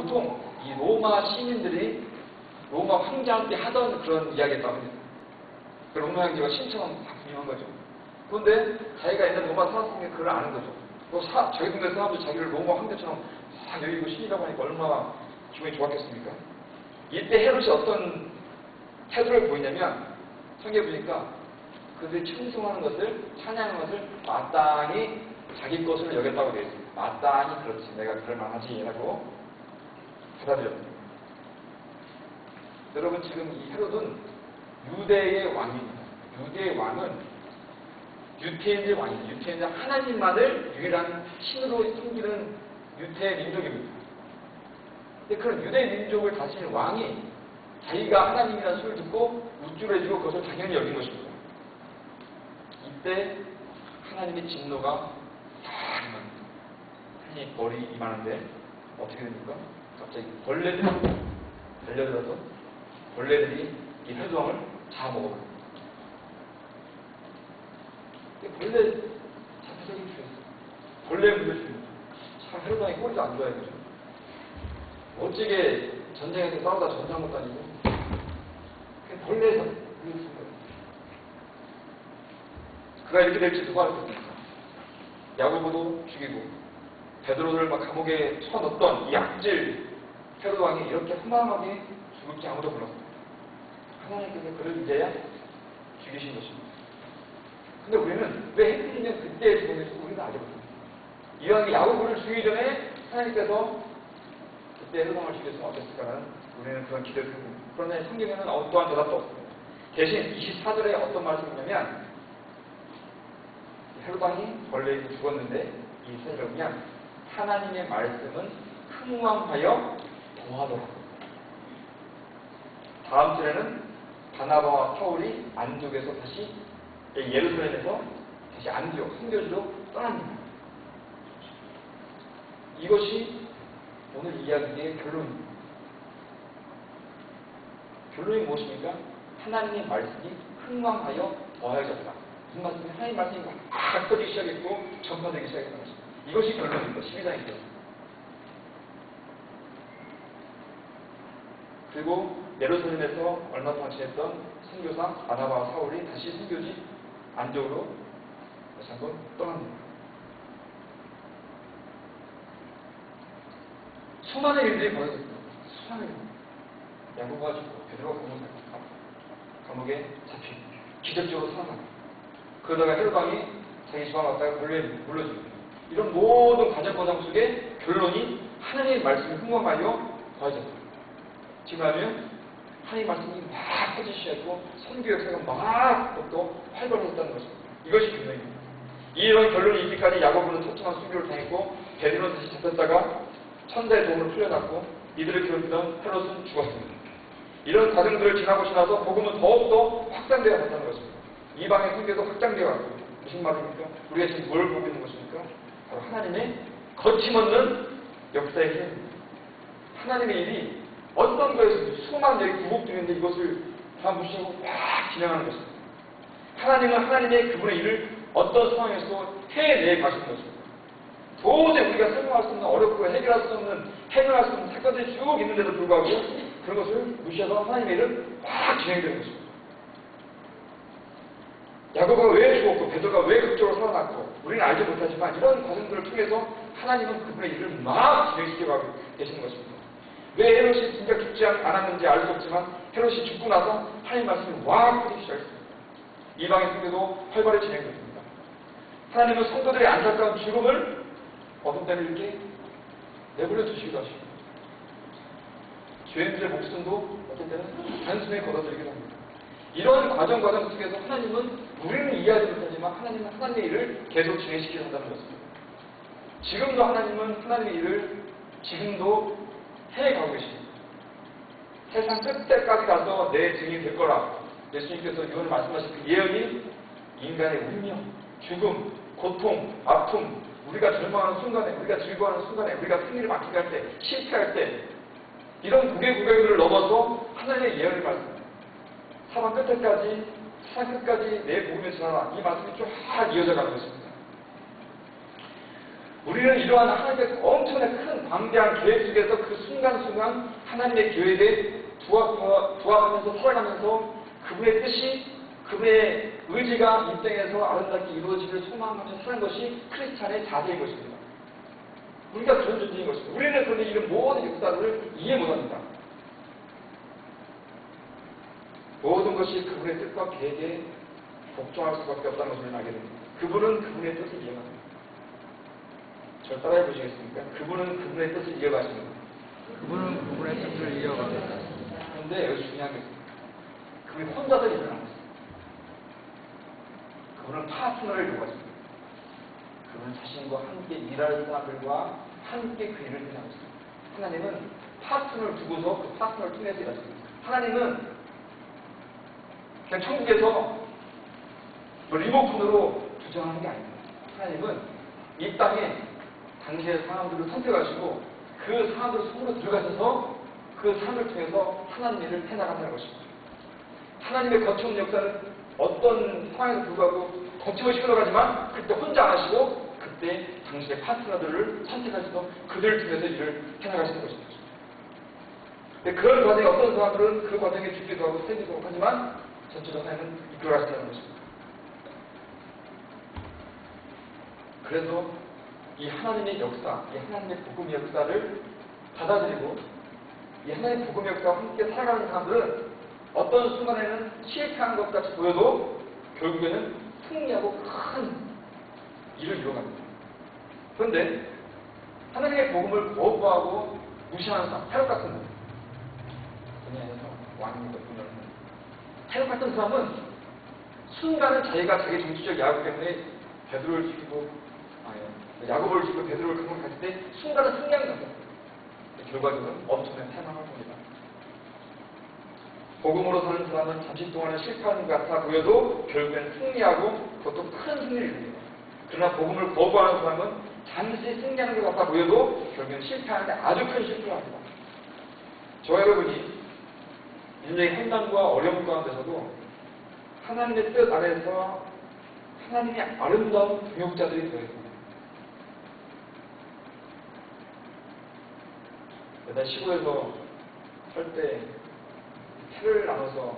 보통 이 로마 시민들이 로마 황제한테 하던 그런 이야기였다고 합니다. 그 로마 황제가 신청한 분명한 거죠. 그런데 자기가 옛날에 로마 살았으니까 그걸 아는 거죠. 또 자기 동네 사람도 자기를 로마 황제처럼 막 여기고 신이라고 하니까 얼마나 기분이 좋았겠습니까? 이때 헤롯이 어떤 태도를 보이냐면 성경에 보니까 그들이 충성하는 것을, 찬양하는 것을 마땅히 자기 것으로 여겼다고 되어 있습니다. 마땅히 그렇지, 내가 그럴만하지 라고 받아들였습니다. 여러분, 지금 이 헤롯은 유대의 왕입니다. 유대의 왕은 유태인의 왕입니다. 유태인은 하나님만을 유일한 신으로 섬기는 유태 민족입니다. 근데 그런 유대 민족을 다스리는 왕이 자기가 하나님이라는 소리를 듣고 우쭐해지고 그것을 당연히 여긴 것입니다. 이때 하나님의 진노가 싹 임합니다. 하나님 머리 임하는데 어떻게 됩니까? 갑자기 벌레들이 달려들어서 벌레들이 이 헤롯왕을 잡아먹어요. 벌레 자체적인 주였어요. 벌레 물려 죽입니다. 참 헤롯왕이 꼴도 안 좋아요, 그죠? 멋지게 전쟁에서 싸우다 전사한 것도 아니고 그냥 벌레에서 물려 죽은 거예요. 그가 이렇게 될지 누가 알았겠습니까? 야고보도 죽이고 베드로를 막 감옥에 쳐넣었던 이 악질 헤롯왕이 이렇게 허망하게 죽을지 아무도 몰랐습니다. 하나님께서 그를 이제야 죽이신 것입니다. 근데 우리는 왜 헤롯이면 그때 죽었는지 우리는 알지 못합니다. 이왕이 야고보를 죽이기 전에 하나님께서 그때 헤롯왕을 죽였으면 어땠을까라는 우리는 그런 기대를 해봅니다. 그러나 성경에는 어떠한 대답도 없습니다. 대신 24절에 어떤 말씀이 있냐면 헤롯왕이 벌레에 죽었는데 이 사절을 보면 하나님의 말씀은 흥왕하여 도하더라. 다음 절에는 바나바와 사울이 안디옥에서 다시 예루살렘에서 다시 안디옥 선교지로 떠납니다. 이것이 오늘 이야기의 결론입니다. 결론이 무엇입니까? 하나님의 말씀이 흥왕하여 더해졌다. 무슨 말씀이? 하나님의 말씀이 막 퍼지기 시작했고 전파되기 시작했다는 것입니다. 이것이 결론입니다. 12장입니다. 그리고 예루살렘에서 얼마 동안 지냈던 선교사 바나바와 사울이 다시 선교지 안디옥으로 다시 한번 떠납니다. 수많은 일들이 벌어졌습니다. 수많은 일. 야고보가 죽고 베드로가 감옥에 잡히고 기적적으로 살아나고 그러다가 헤롯왕이 자기 집안 왔다가 벌레에 물려줍니다. 이런 모든 과정 속에 결론이 하나님의 말씀이 흥왕하여 더해졌다. 지금 하면 하나님의 말씀이 막 퍼지기 시작했고 선교 역사가 막 또 활발해졌다는 것입니다. 이것이 결론입니다. 이런 결론이 있기까지 야고보는 처참한 순교를 당했고 베드로는 다시 잡혔다가 천사의 도움으로 풀려났고 이들을 괴롭히던 헤롯은 죽었습니다. 이런 과정들을 지나고 복음은 더욱더 확산되어 갔다는 것입니다. 이방의 선교도 확장되어 갔고 무슨 말입니까? 우리가 지금 뭘 보고 있는 것입니까? 바로 하나님의 거침없는 역사의 힘입니다. 하나님의 일이 어떤 거에서 수많은 여기 구복들인데 이것을 다 무시하고 막 진행하는 것입니다. 하나님은 하나님의 그분의 일을 어떤 상황에서도 해내 가시는 것입니다. 도저히 우리가 설명할 수 없는 어렵고 해결할 수 없는 사건들이 쭉 있는데도 불구하고 그런 것을 무시해서 하나님의 일을 막 진행되는 것입니다. 야고보가 왜 죽었고 베드로가 왜 극적으로 살아났고 우리는 알지 못하지만 이런 과정들을 통해서 하나님은 그분의 일을 막 진행시켜가고 계시는 것입니다. 왜 헤롯이 진짜 죽지 않았는지 알 수 없지만 헤롯이 죽고 나서 하나님 말씀이 막 퍼지기 시작했습니다. 이방의 선교도 활발히 진행됩니다. 하나님은 성도들의 안타까운 죽음을 어떤 때는 이렇게 내버려 두시기도 하십니다. 죄인들의 목숨도 어떤 때는 단숨에 걷어들이기도 합니다. 이런 과정 속에서 하나님은 우리는 이해하지 못하지만 하나님은 하나님의 일을 계속 진행시키려 한다는 것입니다. 지금도 하나님은 하나님의 일을 지금도 해가고 계십니다. 세상 끝때까지 가서 내 증인이 될 거라 예수님께서 이번에 말씀하신 그 예언이 인간의 운명, 죽음, 고통, 아픔, 우리가 절망하는 순간에, 우리가 즐거워하는 순간에, 우리가 승리를 맡기게 할 때, 실패할 때 이런 구개구개들을 넘어서 하나님의 예언을 말씀합니다. 사방 끝에까지, 세상 끝까지 내 복음에 전하라. 이 말씀이 쫙 이어져 가는 것입니다. 우리는 이러한 하나님의 엄청나게 큰 방대한 계획 속에서 그 순간순간 하나님의 계획에 부합하면서 살아가면서 그분의 뜻이, 그분의 의지가 인생에서 아름답게 이루어지기를 소망하면서 사는 것이 크리스찬의 자세인 것입니다. 우리가 그런 존재인 것입니다. 우리는 그런데 이런 모든 역사를 이해 못합니다. 모든 것이 그분의 뜻과 계획에 복종할 수밖에 없다는 것을 알게 됩니다. 그분은 그분의 뜻을 이해합니다. 저를 따라해 보시겠습니까? 그분은 그분의 뜻을 이어가십니다. 그분은 그분의 뜻을 이어갑니다. 그런데 여기 중요한 게 있습니다. 그분이 혼자서 일을 안 했습니다. 그분은 파트너를 요구하십니다. 그분은 자신과 함께 일할 사람들과 함께 그 일을 해나가고 있습니다. 하나님은 파트너를 두고서 그 파트너를 통해서 일하십니다. 하나님은 그냥 천국에서 리모컨으로 조정하는 게 아닙니다. 하나님은 이 땅에 당시의 사람들을 선택하시고 그 사람들 속으로 들어가셔서 그 사람을 통해서 하나님 일을 해나간다는 것입니다. 하나님의 거쳐온 역사는 어떤 상황에도 불구하고 거침없이 흘러가지만 그때 혼자 안 하시고 그때 당신의 파트너들을 선택하셔서 그들을 통해서 일을 해나가시는 것입니다. 그런 과정에 어떤 사람들은 그 과정에 죽기도 하고 살기도 하지만 전체적으로 하나님은 이끌어가신다는 것입니다. 그래서 이 하나님의 역사, 이 하나님의 복음의 역사를 받아들이고 이 하나님의 복음의 역사와 함께 살아가는 사람들은 어떤 순간에는 실패한 것 같이 보여도 결국에는 승리하고 큰 일을 이뤄갑니다. 그런데 하나님의 복음을 거부하고 무시하는 사람, 해롭 같은 사람, 그냥에서 왕입니다. 해롭 같은 사람은 순간은 자기가 자기 정치적 야구 때문에 베드로를 죽이고 야곱을 죽이고 베드로를 감옥에 갔을 때 순간은 승리한 겁니다. 결과적으로는 엄청난 패망을 합니다. 복음으로 사는 사람은 잠시 동안은 실패하는 것 같아 보여도 결국엔 승리하고 그것도 큰 승리를 이룹니다. 그러나 복음을 거부하는 사람은 잠시 승리하는 것 같아 보여도 결국엔 실패하는데 아주 큰 실패를 합니다. 저와 여러분이 인생의 환난과 어려움 가운데서도 하나님의 뜻 안에서 하나님의 아름다운 동역자들이 되어야 됩니다. 옛날 시골에서 살 때 틀을 나눠서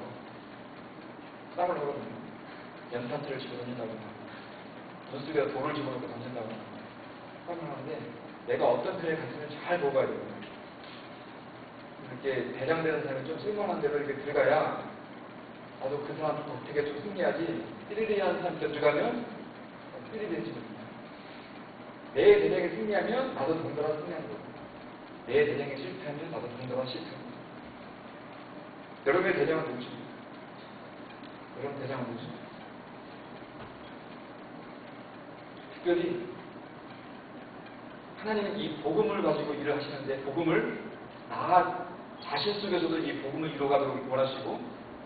싸움을 하거든요. 연탄틀을 집어 던진다거나 눈속에 돌을 집어넣고 던진다거나 싸움을 하는데 내가 어떤 틀에 갔으면 잘 보고 가야 됩니다. 이렇게 대장되는 사람이 좀 쓸만한 대로 이렇게 들어가야 나도 그 사람 어떻게 좀 승리하지 삐리리 하는 사람 들어가면 삐리리해집니다. 내 대장에 승리하면 나도 동달아 승리하는 거고 내 대장에 실패하면 나도 동달아 실패합니다. 여러분의 대장은 누구십니까? 여러분 대장은 누구십니까? 특별히 하나님은 이 복음을 가지고 일을 하시는데 복음을 나 자신 속에서도 이 복음을 이루어가도록 원하시고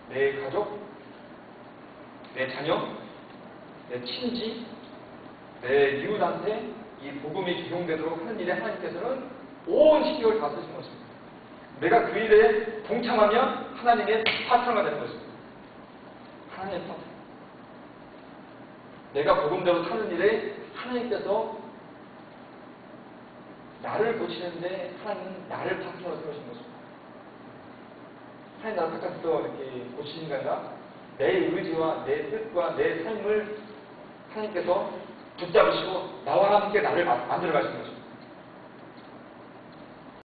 내 가족, 내 자녀, 내 친지, 내 이웃한테 이 복음이 적용되도록 하는 일에 하나님께서는 온 신경을 다 쓰시는 것입니다. 내가 그 일에 동참하면 하나님의 파트너가 되는 것입니다. 하나님의 파트너. 내가 복음대로 사는 일에 하나님께서 나를 고치는데 하나님은 나를 파트너로 세우신 것입니다. 하나님 나를 바깥에서 이렇게 고치신 게 아니라 내 의지와 내 뜻과 내 삶을 하나님께서 붙잡으시고 나와 함께 나를 만들어 가시는 것입니다.